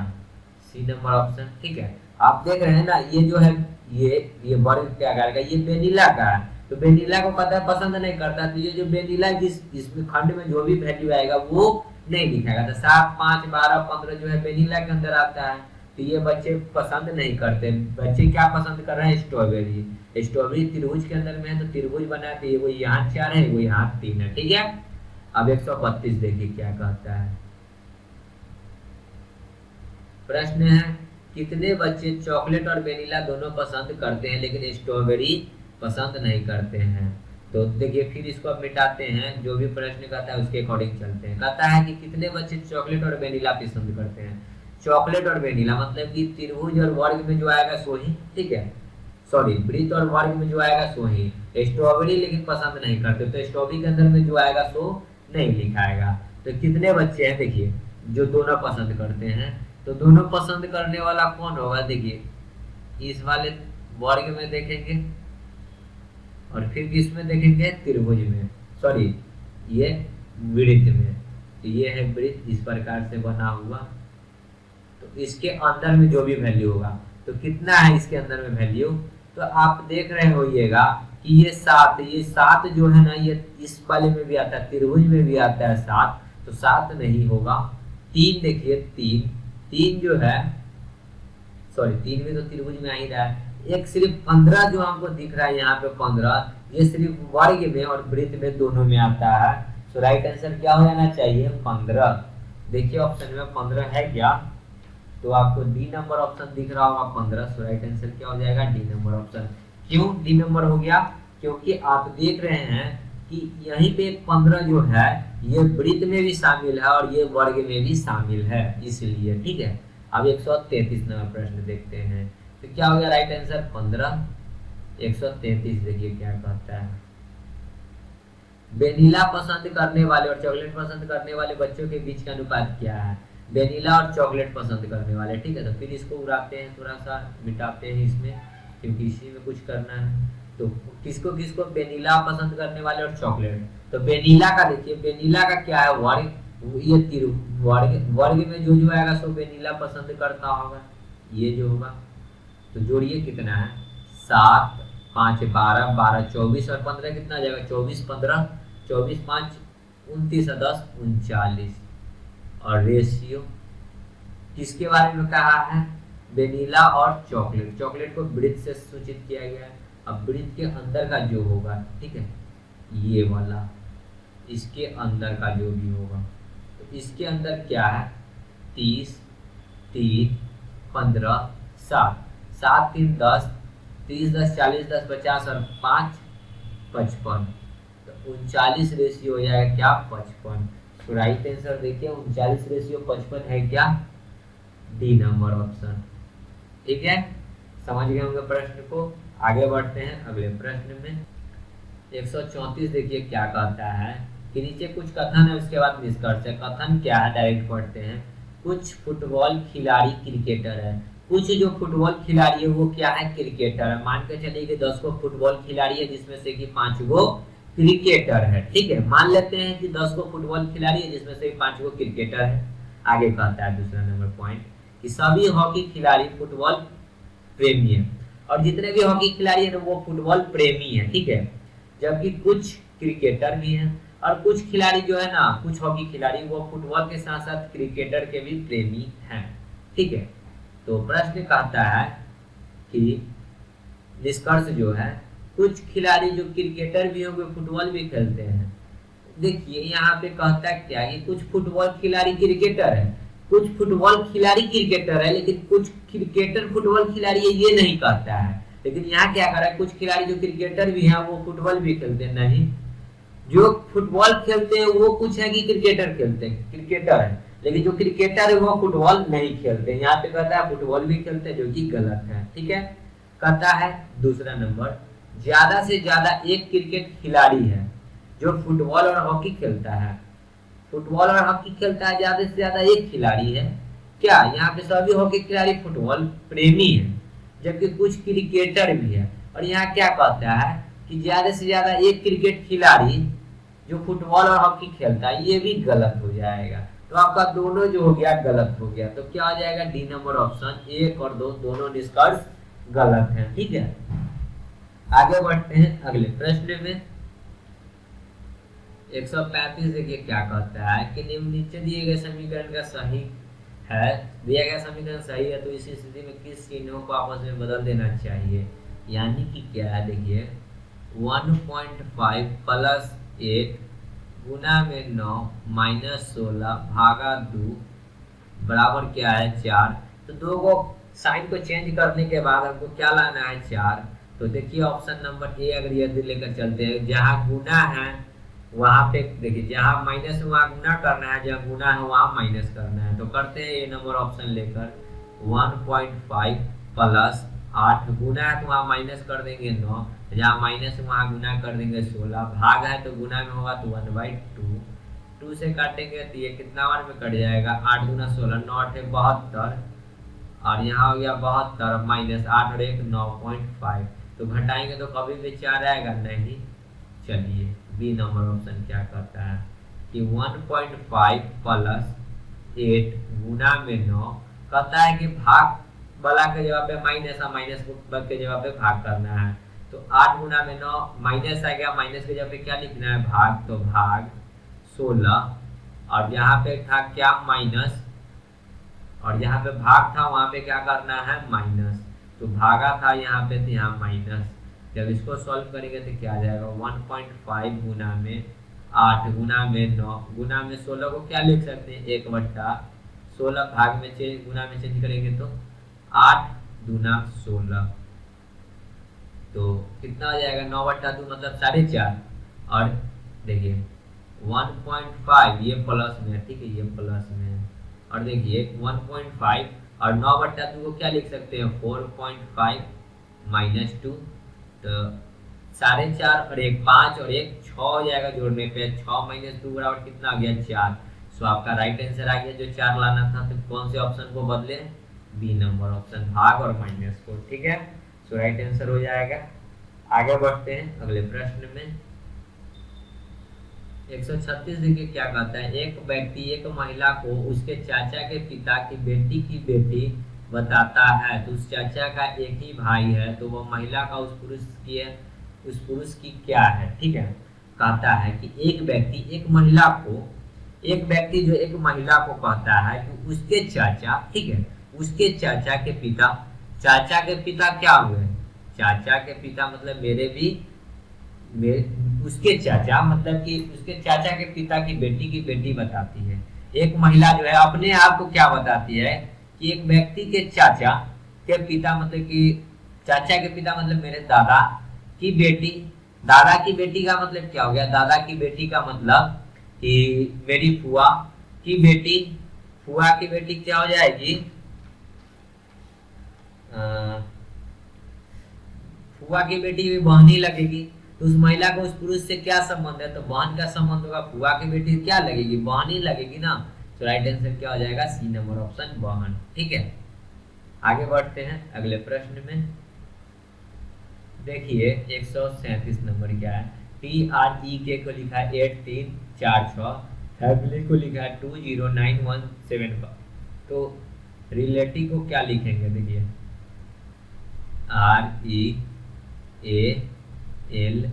सी नंबर ऑप्शन, ठीक है। आप देख रहे हैं ना, ये जो है ये वर्ग क्या करेगा, ये वेनिला का है। तो वेनिला को पता है पसंद नहीं करता, तो ये जो वेनिला इसमें खंड में जो भी वैल्यू आएगा वो नहीं दिखाएगा। तो 7 5 12 15 जो है वेनिला के अंदर आता है। तो ये बच्चे पसंद नहीं करते। बच्चे क्या पसंद कर रहे हैं, स्ट्रॉबेरी। स्ट्रॉबेरी त्रिभुज के अंदर में है, तो त्रिभुज बना के वो यहाँ 4 है, वो यहाँ 3 है, ठीक है। अब 132 देखिए क्या कहता है। प्रश्न है, कितने बच्चे चॉकलेट और वेनिला दोनों पसंद करते हैं लेकिन स्ट्रॉबेरी पसंद नहीं करते हैं। तो देखिए फिर इसको अब मिटाते हैं, जो भी प्रश्न कहता है उसके अकॉर्डिंग चलते हैं। कहता है कि कितने बच्चे चॉकलेट और वेनिला पसंद करते हैं। चॉकलेट और वेनिला मतलब कि त्रिभुज और वर्ग में जो आएगा सो ही, ठीक है, सॉरी वृत्त और वर्ग में जो आएगा सो ही। स्ट्रॉबेरी लेकिन पसंद नहीं करते, तो स्ट्रॉबेरी के अंदर में जो आएगा सो नहीं लिखाएगा। तो कितने बच्चे हैं देखिए जो दोनों पसंद करते हैं, तो दोनों पसंद करने वाला कौन होगा, देखिए इस वाले वर्ग में देखेंगे और फिर किसमें देखेंगे, त्रिभुज में, सॉरी ये वृत्त में। तो ये है वृत्त इस प्रकार से बना हुआ। तो इसके अंदर में जो भी वैल्यू होगा, तो कितना है इसके अंदर में वैल्यू, तो आप देख रहे होइएगा कि ये 7, ये 7 जो है ना, ये इस वाले में भी आता है, त्रिभुज में भी आता है 7, तो 7 नहीं होगा। 3 देखिए 3 जो है, सॉरी 3 भी तो त्रिभुज में आ ही रहा है। एक सिर्फ 15 जो हमको दिख रहा है यहाँ पे 15, ये सिर्फ वर्ग में और वृत्त में दोनों में आता है। तो राइट आंसर क्या हो जाना चाहिए, 15। देखिए ऑप्शन में 15 है क्या, तो आपको डी नंबर ऑप्शन दिख रहा होगा 15। सो राइट आंसर क्या हो जाएगा, डी नंबर ऑप्शन। क्यों डी नंबर हो गया, क्योंकि आप देख रहे हैं कि यहीं पे 15 जो है ये वृत्त में भी शामिल है और ये वर्ग में भी शामिल है, इसलिए, ठीक है। अब 133 नंबर प्रश्न देखते हैं, तो क्या हो गया राइट आंसर 15। 133 देखिए क्या कहता है, वेनिला पसंद करने वाले और चॉकलेट पसंद करने वाले बच्चों के बीच का अनुपात क्या है। वेनिला और चॉकलेट पसंद करने वाले, ठीक है। तो फिर इसको उड़ाते हैं, थोड़ा सा मिटाते हैं इसमें, क्योंकि इसी में कुछ करना है। तो किसको किसको, वेनिला पसंद करने वाले और चॉकलेट। तो वेनिला का देखिए, वेनिला का क्या है, वर्ग, ये वर्ग में जो आएगा सो वेनिला पसंद करता होगा, ये जो होगा। तो जोड़िए कितना है, 7 5 12 12 24 और 15 कितना जाएगा, 24 15 24 5 29 और 10 39। और रेशियो किसके बारे में कहा है, वेनिला और चॉकलेट। चॉकलेट को वृत्त से सूचित किया गया है। अब वृत्त के अंदर का जो होगा, ठीक है, ये वाला, इसके अंदर का जो भी होगा, तो इसके अंदर क्या है, 30 3 15 7 7 3 10 30 10 40 10 50 और 5 55। तो 39 रेशियो हो जाएगा क्या, 55। तो राइट आंसर देखिए 39 रेशियो 55 है क्या, डी नंबर ऑप्शन, ठीक है। समझ गए होंगे प्रश्न को। आगे बढ़ते हैं अगले प्रश्न में। 134 देखिए क्या कहता है कि नीचे कुछ कथन है, उसके बाद निष्कर्ष है। कथन क्या है डायरेक्ट पढ़ते हैं। कुछ फुटबॉल खिलाड़ी क्रिकेटर है। कुछ जो फुटबॉल खिलाड़ी है वो क्या है, क्रिकेटर है। मान के चलिए कि 10 को फुटबॉल खिलाड़ी है जिसमें से कि 5 गो क्रिकेटर है, ठीक है। मान लेते हैं कि 10 को फुटबॉल खिलाड़ी है जिसमें से 5 गो क्रिकेटर है। आगे कहता है दूसरा नंबर पॉइंट कि सभी हॉकी खिलाड़ी फुटबॉल प्रेमी है, और जितने भी हॉकी खिलाड़ी है वो फुटबॉल प्रेमी है, ठीक है। जबकि कुछ क्रिकेटर भी हैं और कुछ खिलाड़ी जो है ना, कुछ हॉकी खिलाड़ी वो फुटबॉल के साथ साथ क्रिकेटर के भी प्रेमी हैं, ठीक है। तो प्रश्न कहता है कि निष्कर्ष जो है, कुछ खिलाड़ी जो क्रिकेटर भी होंगे फुटबॉल भी खेलते हैं। देखिए यहाँ पे कहता है क्या, कि कुछ फुटबॉल खिलाड़ी क्रिकेटर है, कुछ फुटबॉल खिलाड़ी क्रिकेटर है, लेकिन कुछ क्रिकेटर फुटबॉल खिलाड़ी है ये नहीं कहता है। लेकिन यहाँ क्या कर रहा है, कुछ खिलाड़ी जो क्रिकेटर भी हैं वो फुटबॉल भी खेलते हैं। नहीं, जो फुटबॉल खेलते हैं वो कुछ है कि क्रिकेटर खेलते हैं, क्रिकेटर है, लेकिन जो क्रिकेटर है वो फुटबॉल नहीं खेलते। यहाँ पे कहता है फुटबॉल भी खेलते हैं, जो कि गलत है, ठीक है। कहता है दूसरा नंबर, ज्यादा से ज्यादा एक क्रिकेट खिलाड़ी है जो फुटबॉल और हॉकी खेलता है। फुटबॉल और हॉकी खेलता है ज्यादा से ज्यादा एक खिलाड़ी है क्या, यहाँ पे सभी हॉकी खिलाड़ी फुटबॉल प्रेमी है, जबकि कुछ क्रिकेटर भी है। और यहाँ क्या कहता है कि ज्यादा से ज्यादा एक क्रिकेट खिलाड़ी जो फुटबॉल और हॉकी खेलता है, ये भी गलत हो जाएगा। तो आपका दोनों जो हो गया गलत हो गया। तो क्या हो जाएगा, डी नंबर ऑप्शन, 1 और 2 दोनों निष्कर्ष गलत है, ठीक है। आगे बढ़ते हैं अगले प्रश्न में। 135 देखिए क्या कहता है कि नीचे दिए गए समीकरण का सही है, दिया गया समीकरण सही है तो इस स्थिति में किस चिन्हों को आपस में बदल देना चाहिए। यानी कि क्या है, देखिए 1.5 प्लस 8 गुना में 9 माइनस 16 भागा 2 बराबर क्या है 4। तो दो को साइन को चेंज करने के बाद हमको क्या लाना है 4। तो देखिए ऑप्शन नंबर ए अगर यदि लेकर चलते हैं, जहाँ गुना है वहां पे देखिए, जहाँ माइनस है वहां गुना करना है, जहाँ गुना है वहां माइनस करना है। तो करते हैं ए नंबर ऑप्शन लेकर 1.5 प्लस 8 गुना है तो वहां माइनस कर देंगे 9, जहाँ माइनस है वहां गुना कर देंगे 16, भाग है तो गुना में होगा तो 1/2, 2 से काटेंगे तो ये कितना बार में कट जाएगा, 8 गुना 16, 9 8 72, और यहाँ हो गया 72 माइनस 8 और 1 9.5, तो घटाएंगे तो कभी भी 4 आएगा नहीं। चलिए बी नंबर ऑप्शन क्या करता है कि 1.5 प्लस 8 गुना में 9, कहता है कि भाग वाला के जगह पे माइनस है, माइनस के जगह पे भाग करना है। तो 8 गुना में 9 माइनस आ गया, माइनस के जगह पे क्या लिखना है भाग, तो भाग 16, और यहाँ पे था क्या माइनस, और यहाँ पे भाग था वहां पे क्या करना है माइनस, तो भागा था यहाँ पे तो यहाँ माइनस। जब इसको सॉल्व करेंगे तो क्या आ जाएगा 1.5 गुना में 8 गुना में 9 गुना में 16 को क्या लिख सकते हैं 1/16, भाग में चेंज गुना में चेंज करेंगे तो 8 दूना 16, तो कितना हो जाएगा 9/2 मतलब 4.5, और देखिए 1.5 ये प्लस में है, ठीक है ये प्लस में है, और देखिए 1.5 और 9/2 को क्या लिख सकते हैं 4.5 माइनस 2, तो 4.5 और 1 5 और 1 6 हो जाएगा, जोड़ने पे 6 माइनस 2 बराबर कितना आ गया 4। सो आपका राइट आंसर आ गया जो 4 लाना था। तो कौन से ऑप्शन को बदले, बी नंबर ऑप्शन, भाग और माइनस को, ठीक है। सो राइट आंसर हो जाएगा। आगे बढ़ते हैं अगले प्रश्न में। 136 देखिए क्या कहता है, एक व्यक्ति एक महिला को उसके चाचा के पिता की बेटी बताता है, तो उस चाचा का एक ही भाई है, तो वह महिला का उस पुरुष की क्या है, ठीक है। कहता है कि एक व्यक्ति जो एक महिला को कहता है कि उसके चाचा, ठीक है, उसके चाचा के पिता क्या हुए, चाचा के पिता मतलब उसके चाचा मतलब कि उसके चाचा के पिता की बेटी बताती है। एक महिला जो है अपने आप को क्या बताती है कि एक व्यक्ति के चाचा के पिता मतलब कि चाचा के पिता मतलब मेरे दादा की बेटी का मतलब क्या हो गया, दादा की बेटी का मतलब कि मेरी फुआ की बेटी क्या हो जाएगी, फुआ की बेटी भी बहनी लगेगी। तो उस महिला को उस पुरुष से क्या संबंध है, तो बहन का संबंध होगा, फुआ की बेटी क्या लगेगी, बहनी लगेगी ना। तो राइट आंसर क्या हो जाएगा, सी नंबर ऑप्शन बहन, ठीक है। आगे बढ़ते हैं अगले प्रश्न में। देखिए 137 नंबर क्या है, TREK को लिखा है 8346, फैमिली को लिखा है 209175, तो रिलेटिव को क्या लिखेंगे, देखिए REALITY।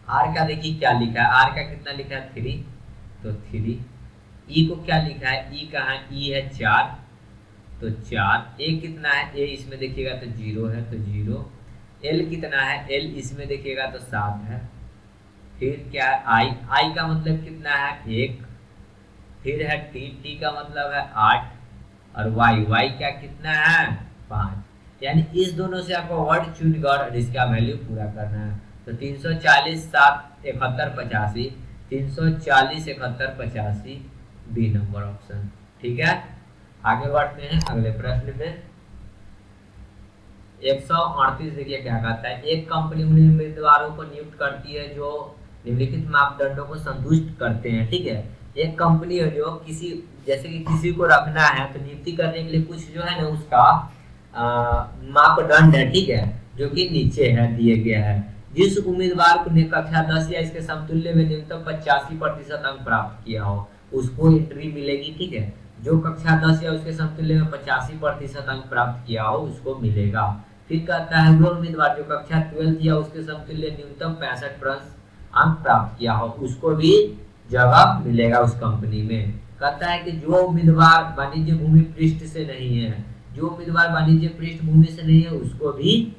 आर का देखिए क्या लिखा है, आर का कितना लिखा है 3, तो 3। ई को क्या लिखा है, ई कहाँ है, ई है 4, तो 4। ए कितना है, ए इसमें देखिएगा तो 0 है, तो 0। एल कितना है, एल इसमें देखिएगा तो 7 है। फिर क्या है आई, आई का मतलब कितना है 1, फिर है टी, टी का मतलब है 8, और वाई, वाई क्या कितना है 5। यानी इस दोनों से आपको वर्ड चुन कर इसका वैल्यू पूरा करना है। तो 340 7 71 85, 340 71 85, बी नंबर ऑप्शन, ठीक है। आगे बढ़ते हैं अगले प्रश्न में। 138 देखिए क्या कहता है, एक कंपनी उन उम्मीदवारों को नियुक्त करती है जो निम्नलिखित मापदंडों को संतुष्ट करते हैं, ठीक है। एक कंपनी है जो जैसे कि किसी को रखना है तो नियुक्ति करने के लिए कुछ जो है ना उसका मापदंड है, ठीक है, जो कि नीचे है दिए गया है। जिस उम्मीदवार को कक्षा 10 या इसके समतुल्य में न्यूनतम 85% अंक प्राप्त किया हो उसको एंट्री मिलेगी, ठीक है। जो कक्षा 10 या उसके समतुल्य में 85% अंक प्राप्त किया हो उसको मिलेगा। फिर कहता है वो उम्मीदवार जो कक्षा 12 या उसके समतुल्य न्यूनतम 65% अंक प्राप्त किया हो उसको भी जगह मिलेगा उस कंपनी में। कहता है कि जो उम्मीदवार वाणिज्य भूमि पृष्ठ से नहीं है, जो उम्मीदवार वाणिज्य पृष्ठभूमि से नहीं है उसको भी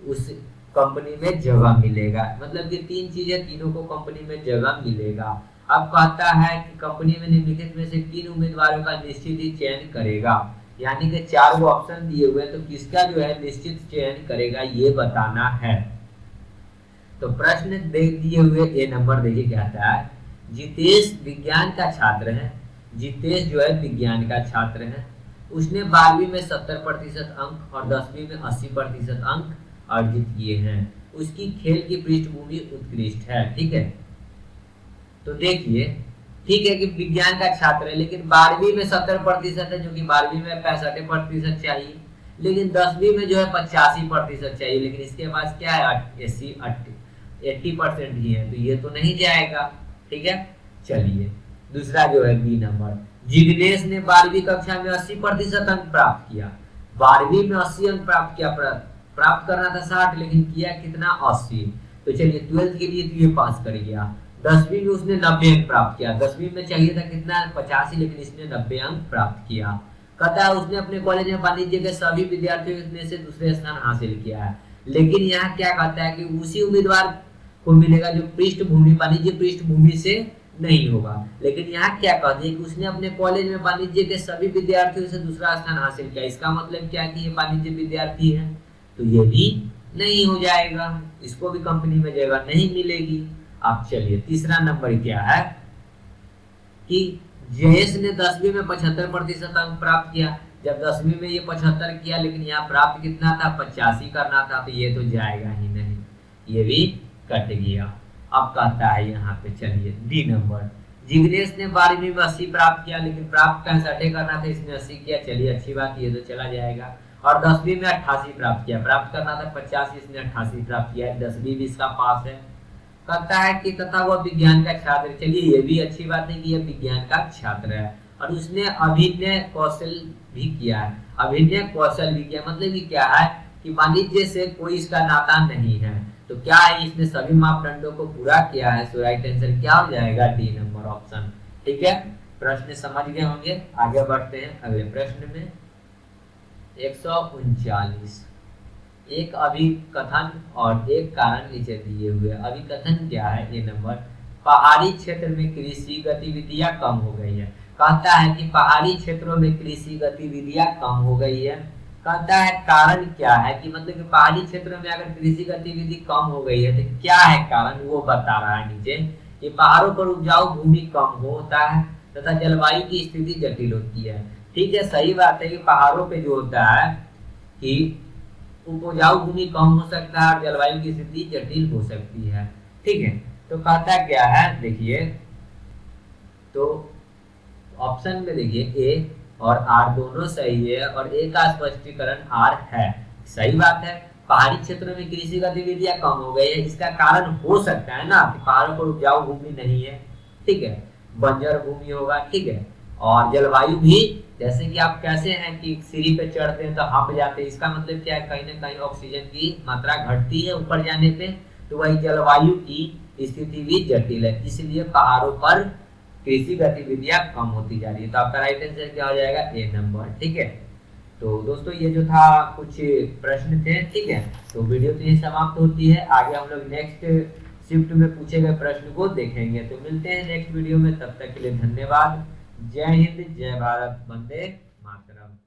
उस कंपनी में जगह मिलेगा। मतलब कि 3 चीजें, तीनों को कंपनी में जगह मिलेगा। अब कहता है कि कंपनी में निम्नलिखित में से किन उम्मीदवारों का निश्चित ही चयन करेगा। यानी कि 4 ऑप्शन दिए हुए हैं, तो किसका जो है निश्चित चयन करेगा ये बताना है। तो प्रश्न दे दिए हुए ए नंबर देखिए क्या आता है। जितेश विज्ञान का छात्र है, जितेश जो है विज्ञान का छात्र है, उसने 12वीं में 70% अंक और 10वीं में 80% अंक अर्जित किए हैं। उसकी खेल की पृष्ठभूमि उत्कृष्ट है। ठीक है, तो देखिए ठीक है कि विज्ञान का छात्र है, लेकिन 12वीं में 70% है, जो कि 12वीं में 65% चाहिए, लेकिन 10वीं में जो है 85% चाहिए, लेकिन इसके पास क्या है 80% ही है, तो ये तो नहीं जाएगा। ठीक है, चलिए दूसरा जो है बी नंबर, जिग्नेश ने 12वीं कक्षा में 80% अंक प्राप्त किया। 12वीं में 80 अंक प्राप्त किया, प्राप्त करना था 60, लेकिन किया कितना 80। तो चलिए 12th के लिए तो ये पास कर गया। 10वीं में उसने 90 अंक प्राप्त किया, 10वीं में चाहिए था कितना 85, लेकिन इसने 90 अंक प्राप्त किया। कहता है उसने अपने कॉलेज में वाणिज्य के सभी विद्यार्थियों में से दूसरे स्थान हासिल किया है, लेकिन यहाँ क्या कहता है कि उसी उम्मीदवार को मिलेगा जो पृष्ठभूमि वाणिज्य पृष्ठभूमि से नहीं होगा। लेकिन यहाँ क्या कहते हैं कि उसने अपने कॉलेज में वाणिज्य के सभी विद्यार्थियों से दूसरा स्थान हासिल किया, इसका मतलब क्या कि ये वाणिज्य विद्यार्थी है, तो ये भी नहीं हो जाएगा, इसको भी कंपनी में जगह नहीं मिलेगी। अब चलिए तीसरा नंबर क्या है कि जयेश ने 10वीं में 75% अंक प्राप्त किया। जब 10वीं में ये 75 किया, लेकिन यहाँ प्राप्त कितना था 85 करना था, तो ये तो जाएगा ही नहीं, ये भी कट गया। अब कहता है यहाँ पे चलिए डी नंबर, जिग्नेश ने 12वीं में 80 प्राप्त किया, लेकिन प्राप्त 65 करना था, इसने 80 किया, चलिए अच्छी बात, ये तो चला जाएगा। और 10वीं में 88 प्राप्त किया, प्राप्त करना था 85, इसने 88 प्राप्त किया, 10वीं भी इसका पास है। कहता है कि तथा वह विज्ञान का छात्र, चलिए ये भी अच्छी बात है कि यह विज्ञान का छात्र है, और उसने अभिनय कौशल भी किया है। अभिनय कौशल भी किया मतलब कि क्या है कि वाणिज्य से कोई इसका नाता नहीं है, तो क्या है इसने सभी मापदंडों को पूरा किया है, सो राइट आंसर क्या हो जाएगा डी नंबर ऑप्शन। ठीक है, प्रश्न समझ गए होंगे, आगे बढ़ते हैं अगले प्रश्न में। 139, एक अभिकथन और एक कारण नीचे दिए हुए। अभिकथन क्या है ये नंबर, पहाड़ी क्षेत्र में कृषि गतिविधियां कम हो गई है। कहता है कि पहाड़ी क्षेत्रों में कृषि गतिविधियां कम हो गई है। कहता है कारण क्या है कि मतलब कि पहाड़ी क्षेत्रों में अगर कृषि गतिविधि कम हो गई है तो क्या है कारण, वो बता रहा है नीचे कि पहाड़ों पर उपजाऊ भूमि कम होता है तथा जलवायु की स्थिति जटिल होती है। ठीक है, सही बात है कि पहाड़ों पे जो होता है कि उपजाऊ भूमि कम हो सकता है और जलवायु की स्थिति जटिल हो सकती है। ठीक है, तो कहता क्या है देखिए, तो ऑप्शन में देखिए ए और आर दोनों सही है, और ए का स्पष्टीकरण आर है। सही बात है, पहाड़ी क्षेत्रों में कृषि गतिविधियां कम हो गई है, इसका कारण हो सकता है ना कि पहाड़ों पर उपजाऊ भूमि नहीं है। ठीक है, बंजर भूमि होगा। ठीक है, और जलवायु भी, जैसे कि आप कैसे हैं कि सीढ़ी पे चढ़ते हैं तो हाँफ जाते हैं, इसका मतलब क्या है कहीं ना कहीं ऑक्सीजन की मात्रा घटती है ऊपर जाने पे, तो वही जलवायु की स्थिति भी जटिल है, इसलिए पहाड़ों पर कृषि गतिविधियां कम होती जा रही है। तो आपका राइट आंसर क्या हो जाएगा ए नंबर। ठीक है, तो दोस्तों ये जो था कुछ प्रश्न थे। ठीक है, तो वीडियो तो यही समाप्त होती है, आगे हम लोग नेक्स्ट शिफ्ट में पूछे गए प्रश्न को देखेंगे। तो मिलते हैं नेक्स्ट वीडियो में, तब तक के लिए धन्यवाद। जय हिंद, जय भारत, वंदे मातरम।